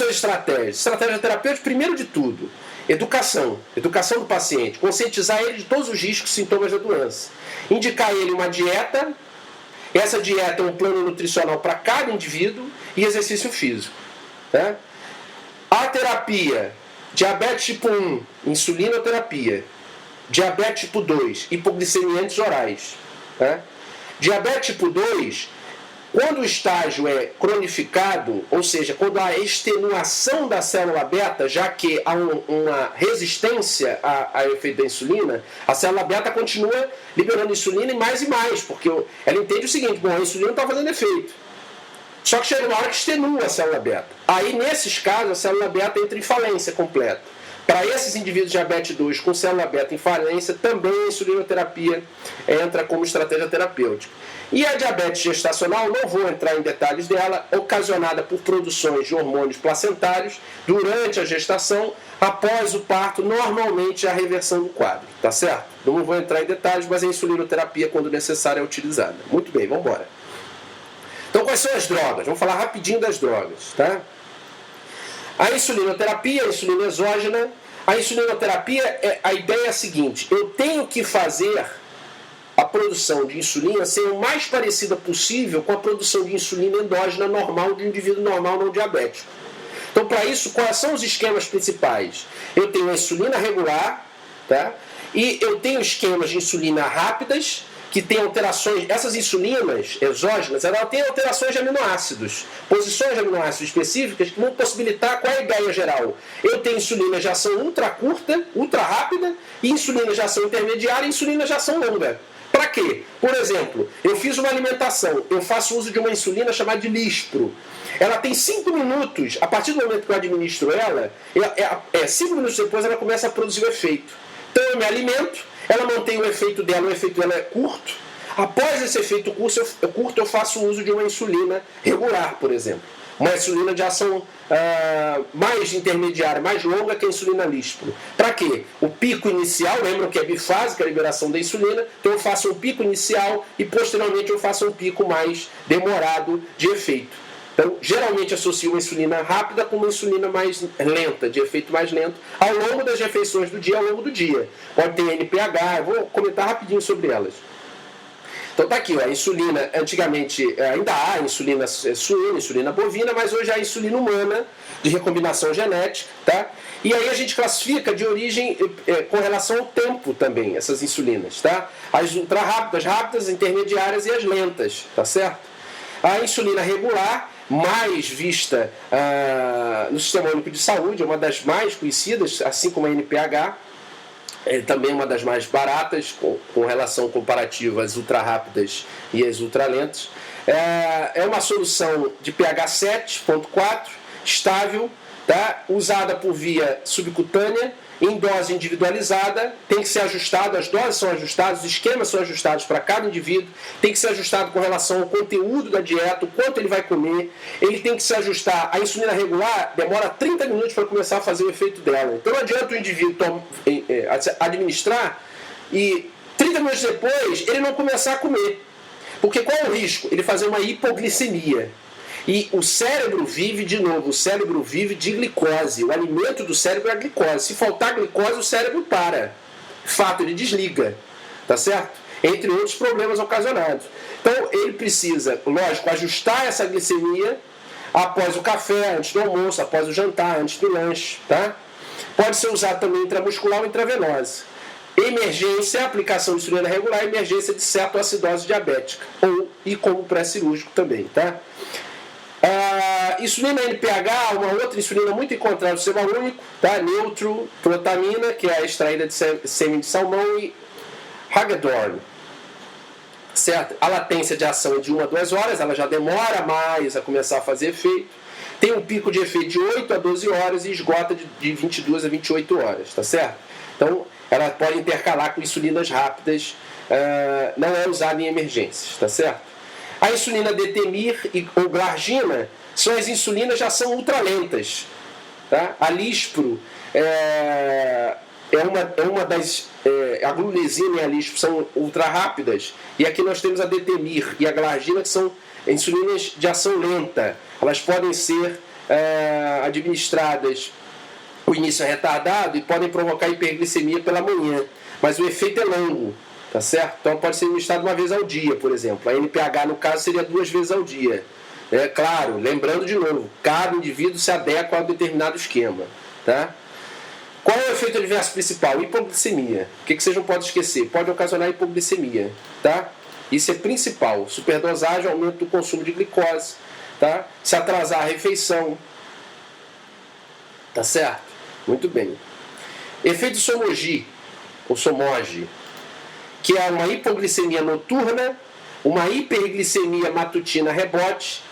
as estratégias? Estratégia terapêutica, primeiro de tudo, educação do paciente, conscientizar ele de todos os riscos e sintomas da doença, indicar ele uma dieta, essa dieta é um plano nutricional para cada indivíduo e exercício físico. Tá? A terapia, diabetes tipo 1, insulinoterapia, diabetes tipo 2, hipoglicemiantes orais. Tá? Diabetes tipo 2, quando o estágio é cronificado, ou seja, quando há extenuação da célula beta, já que há uma resistência ao efeito da insulina, a célula beta continua liberando insulina e mais, porque ela entende o seguinte, bom, a insulina não está fazendo efeito. Só que chega uma hora que extenua a célula beta. Aí, nesses casos, a célula beta entra em falência completa. Para esses indivíduos de diabetes 2 com célula beta em falência, também a insulinoterapia entra como estratégia terapêutica. E a diabetes gestacional, não vou entrar em detalhes dela, ocasionada por produções de hormônios placentários durante a gestação, após o parto, normalmente a reversão do quadro, tá certo? Não vou entrar em detalhes, mas a insulinoterapia, quando necessária, é utilizada. Muito bem, vamos embora. Então, quais são as drogas? Vamos falar rapidinho das drogas, tá? A insulinoterapia, a insulina exógena. A insulinoterapia, a ideia é a seguinte, eu tenho que fazer a produção de insulina ser o mais parecida possível com a produção de insulina endógena normal de um indivíduo normal não diabético. Então, para isso, quais são os esquemas principais? Eu tenho a insulina regular, tá? E eu tenho esquemas de insulina rápidas, que tem alterações, essas insulinas exógenas, ela tem alterações de aminoácidos, posições de aminoácidos específicas que vão possibilitar, qual é a ideia geral? Eu tenho insulina de ação ultra curta, ultra rápida, e insulina de ação intermediária e insulina de ação longa. Para quê? Por exemplo, eu fiz uma alimentação, eu faço uso de uma insulina chamada de Lispro. Ela tem 5 minutos, a partir do momento que eu administro ela, 5 minutos depois ela começa a produzir o efeito. Então eu me alimento, ela mantém o efeito dela é curto. Após esse efeito curto, eu faço uso de uma insulina regular, por exemplo. Uma insulina de ação mais intermediária, mais longa que a insulina Lispro. Para quê? O pico inicial, lembram que é bifásica a liberação da insulina, então eu faço um pico inicial e posteriormente eu faço um pico mais demorado de efeito. Então, geralmente associo uma insulina rápida com uma insulina mais lenta, de efeito mais lento, ao longo das refeições do dia, ao longo do dia. Pode ter NPH, eu vou comentar rapidinho sobre elas. Então tá aqui, ó, a insulina, antigamente ainda há insulina suína, insulina bovina, mas hoje há a insulina humana, de recombinação genética, tá? E aí a gente classifica de origem com relação ao tempo também, essas insulinas, tá? As ultra rápidas, rápidas, intermediárias e as lentas, tá certo? A insulina regular, mais vista no Sistema Único de Saúde, é uma das mais conhecidas, assim como a NPH, é também uma das mais baratas, com relação comparativa às ultra rápidas e às ultra lentas. É uma solução de pH 7,4, estável, tá? Usada por via subcutânea, em dose individualizada, tem que ser ajustado, as doses são ajustadas, os esquemas são ajustados para cada indivíduo, tem que ser ajustado com relação ao conteúdo da dieta, o quanto ele vai comer, ele tem que se ajustar. A insulina regular demora 30 minutos para começar a fazer o efeito dela. Então não adianta o indivíduo administrar e 30 minutos depois ele não começar a comer. Porque qual é o risco? Ele fazer uma hipoglicemia. E o cérebro vive, de novo, o cérebro vive de glicose. O alimento do cérebro é a glicose. Se faltar glicose, o cérebro para. Fato, ele desliga. Tá certo? Entre outros problemas ocasionados. Então, ele precisa, lógico, ajustar essa glicemia após o café, antes do almoço, após o jantar, antes do lanche. Tá? Pode ser usado também intramuscular ou intravenosa. Emergência, aplicação de insulina regular, emergência de cetoacidose diabética. E como pré-cirúrgico também. Tá? Insulina NPH, uma outra insulina muito encontrada no Sistema Único, tá? Neutroprotamina, que é extraída de sêmen de salmão, e Hagedorn. Certo? A latência de ação é de 1 a 2 horas, ela já demora mais a começar a fazer efeito. Tem um pico de efeito de 8 a 12 horas e esgota de 22 a 28 horas, tá certo? Então, ela pode intercalar com insulinas rápidas, não é usada em emergências, tá certo? A insulina Detemir ou Glargina são as insulinas de ação ultralentas. Tá? A Lispro é uma das... a Glulesina e a Lispro são ultra rápidas. E aqui nós temos a Detemir e a Glargina, que são insulinas de ação lenta. Elas podem ser administradas, o início é retardado e podem provocar hiperglicemia pela manhã, mas o efeito é longo, tá certo? Então pode ser administrado uma vez ao dia, por exemplo. A NPH, no caso, seria 2 vezes ao dia. É claro, lembrando de novo, cada indivíduo se adequa a um determinado esquema, tá? Qual é o efeito adverso principal? Hipoglicemia. O que vocês não podem esquecer? Pode ocasionar hipoglicemia, tá? Isso é principal. Superdosagem, aumento do consumo de glicose, tá? Se atrasar a refeição, tá certo? Muito bem. Efeito Somogy, ou Somogy, que é uma hipoglicemia noturna, uma hiperglicemia matutina rebote,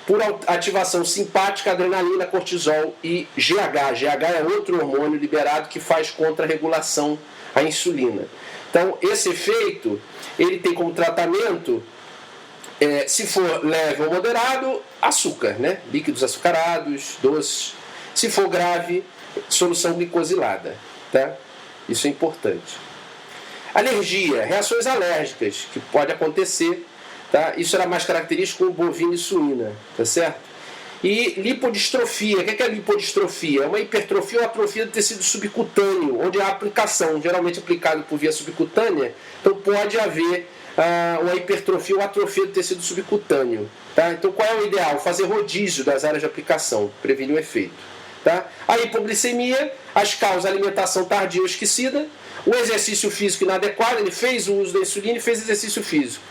por ativação simpática, adrenalina, cortisol e GH. GH é outro hormônio liberado que faz contra-regulação à insulina. Então, esse efeito, ele tem como tratamento, se for leve ou moderado, açúcar, né? Líquidos açucarados, doces. Se for grave, solução glicosilada, tá? Isso é importante. Alergia, reações alérgicas, que pode acontecer, tá? Isso era mais característico com bovina e suína, tá certo? E lipodistrofia. O que é lipodistrofia? É uma hipertrofia ou atrofia do tecido subcutâneo, onde há aplicação, geralmente aplicado por via subcutânea, então pode haver uma hipertrofia ou atrofia do tecido subcutâneo, tá? Então qual é o ideal? Fazer rodízio das áreas de aplicação, prevenir o efeito, tá? A hipoglicemia, as causas, alimentação tardia ou esquecida, o exercício físico inadequado, ele fez o uso da insulina e fez exercício físico.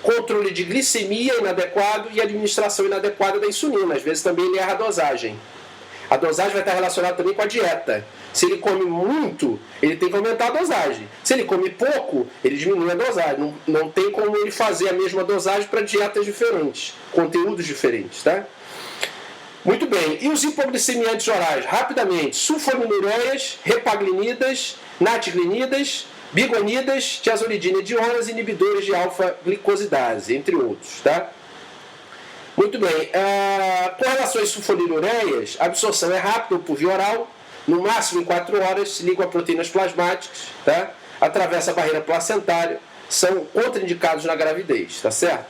Controle de glicemia inadequado e administração inadequada da insulina. Às vezes também ele erra a dosagem. A dosagem vai estar relacionada também com a dieta. Se ele come muito, ele tem que aumentar a dosagem. Se ele come pouco, ele diminui a dosagem. Não tem como ele fazer a mesma dosagem para dietas diferentes, conteúdos diferentes, tá? Muito bem. E os hipoglicemiantes orais? Rapidamente. Sulfonilureias, repaglinidas, natiglinidas, bigonidas, tiazolidina hedionas, inibidores de alfa-glicosidase, entre outros, tá? Muito bem. Com relação às sulfonilureias, a absorção é rápida por via oral, no máximo em 4 horas, se ligam a proteínas plasmáticas, tá? Atravessa a barreira placentária, são contraindicados na gravidez, tá certo?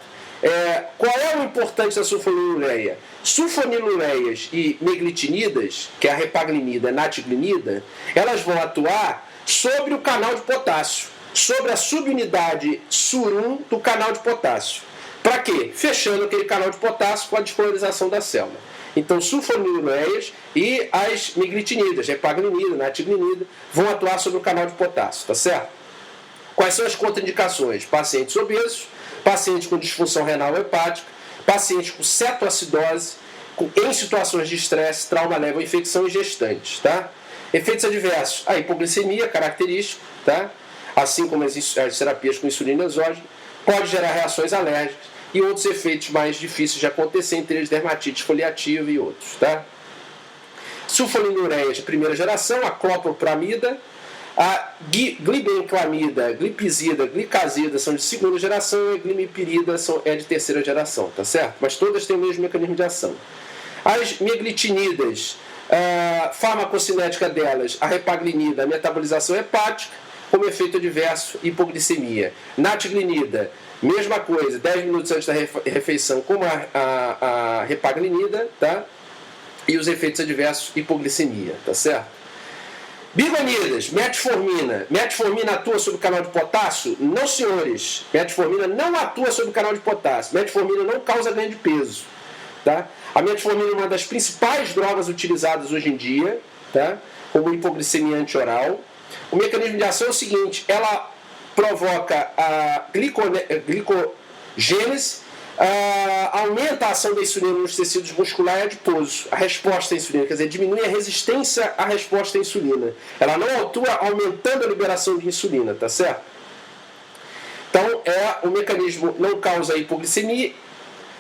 Qual é o importante da sulfonilureia? Sulfonilureias e meglitinidas, que é a repaglinida e a natiglinida, elas vão atuar sobre o canal de potássio, sobre a subunidade SUR1 do canal de potássio. Para quê? Fechando aquele canal de potássio com a despolarização da célula. Então, sulfonilureias e as meglitinidas, repaglinida, natiglinida, vão atuar sobre o canal de potássio, tá certo? Quais são as contraindicações? Pacientes obesos, pacientes com disfunção renal hepática, pacientes com cetoacidose, em situações de estresse, trauma leve ou infecção e gestantes, tá? Efeitos adversos, a hipoglicemia, característico, tá? Assim como as terapias com insulina exógena, pode gerar reações alérgicas e outros efeitos mais difíceis de acontecer, entre eles dermatite foliativa e outros, tá? Sulfonilureias de primeira geração, a clopropramida, a glibenclamida, glipizida, glicazida são de segunda geração e a glimepirida é de terceira geração, tá certo? Mas todas têm o mesmo mecanismo de ação. As meglitinidas, a farmacocinética delas, a repaglinida, a metabolização hepática, como efeito adverso, hipoglicemia. Natiglinida, mesma coisa, 10 minutos antes da refeição, como a repaglinida, tá? E os efeitos adversos, hipoglicemia, tá certo? Bigonidas, metformina. Metformina atua sobre o canal de potássio? Não, senhores. Metformina não atua sobre o canal de potássio. Metformina não causa ganho de peso, tá? A metformina é uma das principais drogas utilizadas hoje em dia, tá? Como hipoglicemiante oral. O mecanismo de ação é o seguinte: ela provoca a glicogênese, aumenta a ação da insulina nos tecidos musculares e adiposos, a resposta à insulina, quer dizer, diminui a resistência à resposta à insulina. Ela não atua aumentando a liberação de insulina, tá certo? Então, o mecanismo não causa hipoglicemia,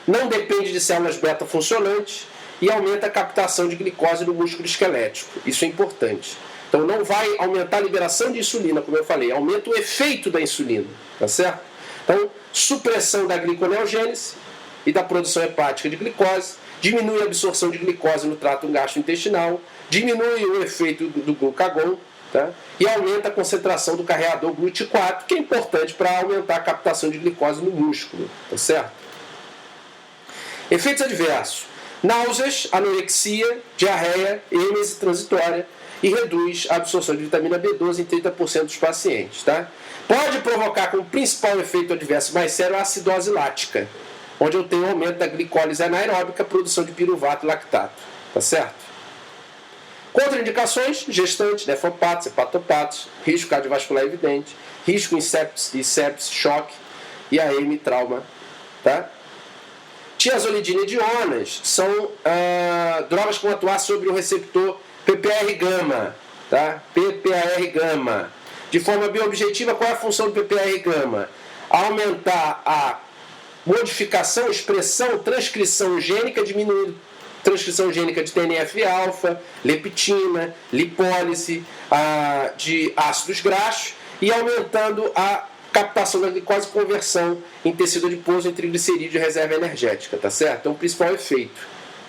não depende de células beta funcionantes e aumenta a captação de glicose no músculo esquelético. Isso é importante. Então não vai aumentar a liberação de insulina, como eu falei, aumenta o efeito da insulina, tá certo? Então, supressão da gliconeogênese e da produção hepática de glicose, diminui a absorção de glicose no trato gastrointestinal, diminui o efeito do glucagon, tá? E aumenta a concentração do carreador GLUT4, que é importante para aumentar a captação de glicose no músculo, tá certo? Efeitos adversos. náuseas, anorexia, diarreia, êmese transitória e reduz a absorção de vitamina B12 em 30% dos pacientes. Tá? Pode provocar como principal efeito adverso mais sério a acidose lática, onde eu tenho aumento da glicólise anaeróbica, produção de piruvato e lactato. Tá certo? Contraindicações: gestantes, nefropatas, hepatopatas, risco cardiovascular evidente, risco em sepsis, choque e AM, trauma. Tá? Tiazolidina e dionas são drogas que vão atuar sobre o receptor PPAR-gama. Tá? PPAR-gama. De forma bioobjetiva, qual é a função do PPAR-gama? Aumentar a modificação, expressão, transcrição gênica, diminuindo transcrição gênica de TNF-alfa, leptina, lipólise de ácidos graxos e aumentando a captação da glicose e conversão em tecido adiposo em triglicerídeo de reserva energética, tá certo? Então, o principal efeito,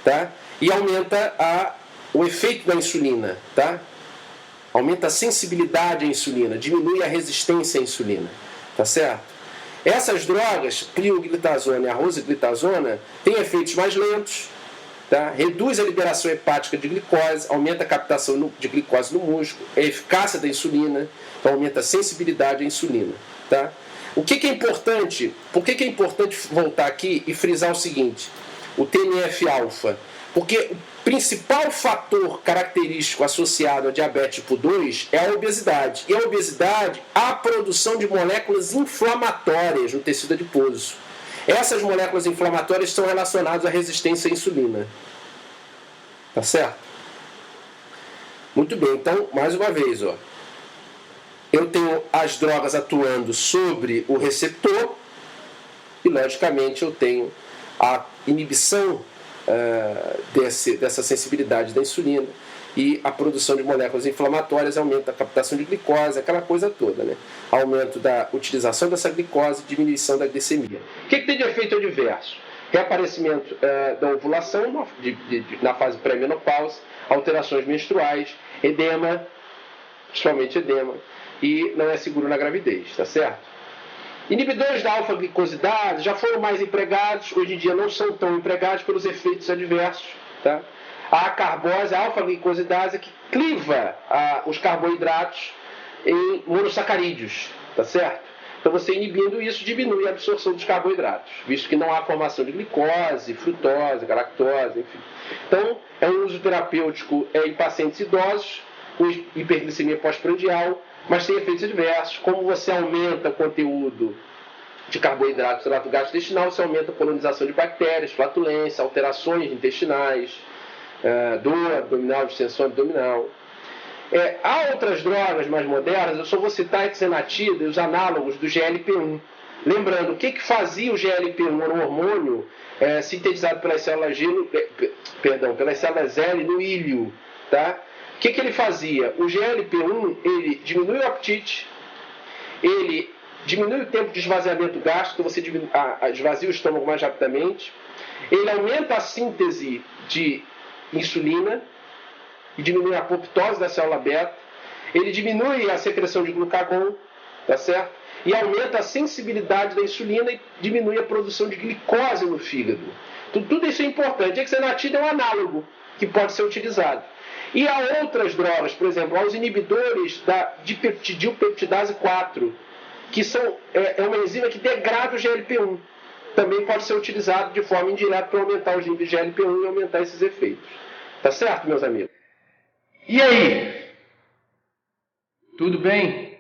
tá? E aumenta o efeito da insulina, tá? Aumenta a sensibilidade à insulina, diminui a resistência à insulina, tá certo? Essas drogas, prioglitazona e a rosiglitazona, têm efeitos mais lentos, tá? Reduz a liberação hepática de glicose, aumenta a captação de glicose no músculo, a eficácia da insulina, então aumenta a sensibilidade à insulina. Tá? O que é importante? Por que é importante voltar aqui e frisar o seguinte? O TNF-alfa. Porque o principal fator característico associado à diabetes tipo 2 é a obesidade. E a obesidade, a produção de moléculas inflamatórias no tecido adiposo. Essas moléculas inflamatórias estão relacionadas à resistência à insulina. Tá certo? Muito bem, então, mais uma vez, ó. Eu tenho as drogas atuando sobre o receptor e, logicamente, eu tenho a inibição dessa sensibilidade da insulina e a produção de moléculas inflamatórias, aumenta a captação de glicose, aquela coisa toda, né? Aumento da utilização dessa glicose, diminuição da glicemia. O que tem de efeito adverso? Reaparecimento da ovulação na fase pré-menopausa, alterações menstruais, edema, principalmente edema, e não é seguro na gravidez, tá certo? Inibidores da alfa-glicosidase já foram mais empregados, hoje em dia não são tão empregados pelos efeitos adversos, tá? A carbose, a alfa-glicosidase, que cliva os carboidratos em monossacarídeos, tá certo? Então você inibindo isso diminui a absorção dos carboidratos, visto que não há formação de glicose, frutose, galactose, enfim. Então é um uso terapêutico em pacientes idosos com hiperglicemia pós-prandial, mas tem efeitos adversos. Como você aumenta o conteúdo de carboidratos no trato gastrointestinal, você aumenta a colonização de bactérias, flatulência, alterações intestinais, dor abdominal, distensão abdominal. Há outras drogas mais modernas, eu só vou citar a hexenatida e os análogos do GLP-1. Lembrando, o que fazia o GLP-1? Era um hormônio sintetizado pelas células pelas células L no ilho, tá? O que ele fazia? O GLP-1, ele diminui o apetite, ele diminui o tempo de esvaziamento gástrico, você esvazia o estômago mais rapidamente, ele aumenta a síntese de insulina e diminui a apoptose da célula beta, ele diminui a secreção de glucagon, tá certo? E aumenta a sensibilidade da insulina e diminui a produção de glicose no fígado. Então, tudo isso é importante. A hexenatida é um análogo que pode ser utilizado. E há outras drogas, por exemplo, há os inibidores da dipeptidilpeptidase 4, que é uma enzima que degrada o GLP-1. Também pode ser utilizado de forma indireta para aumentar os níveis de GLP-1 e aumentar esses efeitos. Tá certo, meus amigos? E aí? Tudo bem?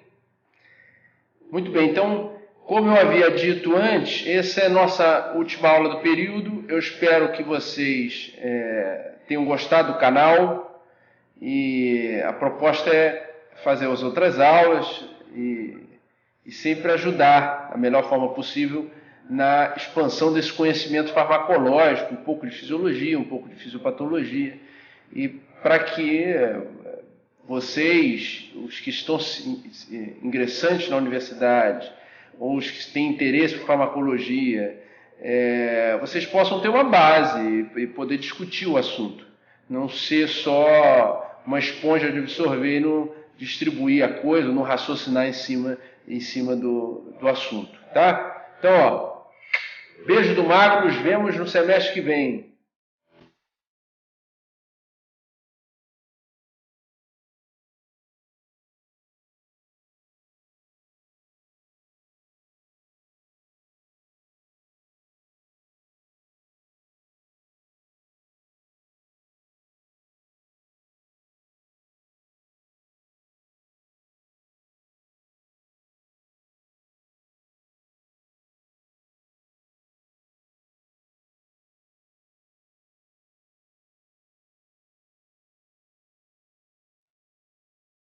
Muito bem, então, como eu havia dito antes, essa é a nossa última aula do período. Eu espero que vocês tenham gostado do canal. E a proposta é fazer as outras aulas e sempre ajudar da melhor forma possível na expansão desse conhecimento farmacológico, um pouco de fisiologia, um pouco de fisiopatologia, e para que vocês, os que estão ingressantes na universidade, ou os que têm interesse por farmacologia, vocês possam ter uma base e poder discutir o assunto. Não ser só uma esponja de absorver e não distribuir a coisa, não raciocinar em cima do assunto, tá? Então, beijo do Magro, nos vemos no semestre que vem.